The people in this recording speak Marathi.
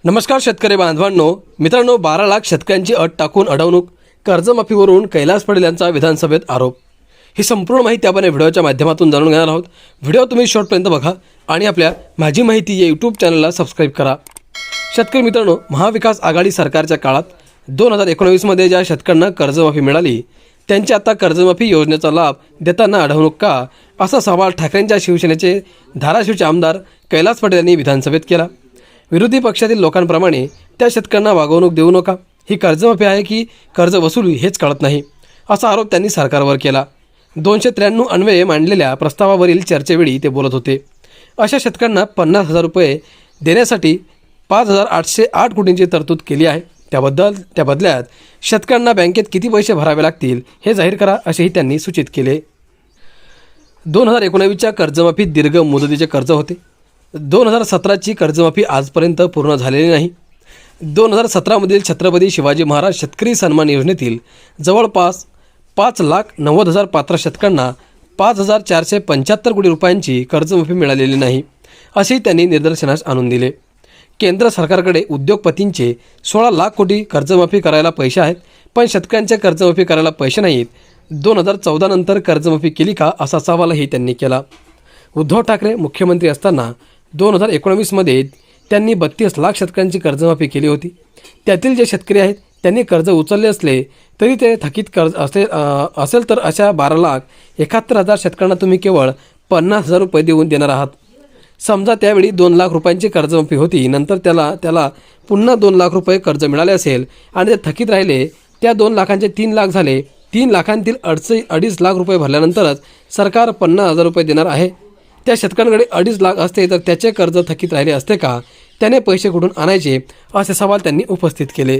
नमस्कार शेतकरी बांधवांनो, मित्रांनो 12 लाख शेतकऱ्यांची अट टाकून अडवणूक, कर्जमाफीवरून कैलास पटेल यांचा विधानसभेत आरोप। ही संपूर्ण माहिती आपण या व्हिडिओच्या माध्यमातून जाणून घेणार आहोत। व्हिडिओ तुम्ही शेवटपर्यंत बघा आणि आपल्या माझी माहिती या यूट्यूब चॅनलला सबस्क्राईब करा। शेतकरी मित्रांनो, महाविकास आघाडी सरकारच्या काळात 2019 मध्ये ज्या शेतकऱ्यांना कर्जमाफी मिळाली त्यांची आता कर्जमाफी योजनेचा लाभ देताना अडवणूक का, असा सवाल ठाकरेंच्या शिवसेनेचे धाराशिवचे आमदार कैलास पटेल यांनी विधानसभेत केला। विरोधी पक्षातील लोकांप्रमाणे त्या शेतकऱ्यांना वागवणूक देऊ नका, ही कर्जमाफी आहे की कर्ज वसुली हेच कळत नाही, असा आरोप त्यांनी सरकारवर केला। 293 अन्वये मांडलेल्या प्रस्तावावरील चर्चेवेळी ते बोलत होते। अशा शेतकऱ्यांना 50,000 रुपये देण्यासाठी 5,808 कोटींची तरतूद केली आहे। त्या बदल्यात शेतकऱ्यांना बँकेत किती पैसे भरावे लागतील हे जाहीर करा, असेही त्यांनी सूचित केले। 2019च्या कर्जमाफीत दीर्घ मुदतीचे कर्ज होते। 2017ची कर्जमाफी आजपर्यंत पूर्ण झालेली नाही। 2017मधील छत्रपती शिवाजी महाराज शेतकरी सन्मान योजनेतील जवळपास 5,90,000 पात्र शेतकऱ्यांना 5,475 कोटी रुपयांची कर्जमाफी मिळालेली नाही, असेही त्यांनी निदर्शनास आणून दिले। केंद्र सरकारकडे उद्योगपतींचे 16 लाख कोटी कर्जमाफी करायला पैसे आहेत, पण शेतकऱ्यांच्या कर्जमाफी करायला पैसे नाहीत। 2014 नंतर कर्जमाफी केली का, असा सवालही त्यांनी केला। उद्धव ठाकरे मुख्यमंत्री असताना 2019मध्ये त्यांनी 32 लाख शेतकऱ्यांची कर्जमाफी केली होती। त्यातील जे शेतकरी आहेत त्यांनी कर्ज उचलले असले तरी ते थकीत कर्ज असेल तर अशा 12,71,000 शेतकऱ्यांना तुम्ही केवळ 50,000 रुपये देणार आहात। समजा त्यावेळी 2 लाख रुपयांची कर्जमाफी होती, नंतर त्याला पुन्हा 2 लाख रुपये कर्ज मिळाले असेल आणि ते थकीत राहिले, त्या 2 लाखांचे 3 लाख झाले। 3 लाखांतील 2.5 लाख रुपये भरल्यानंतरच सरकार 50,000 रुपये देणार आहे। त्या शेतकऱ्यांकडे 2.5 लाख असते तर त्याचे कर्ज थकीत राहिले असते का, त्याने पैसे कुठून आणायचे, असे सवाल त्यांनी उपस्थित केले।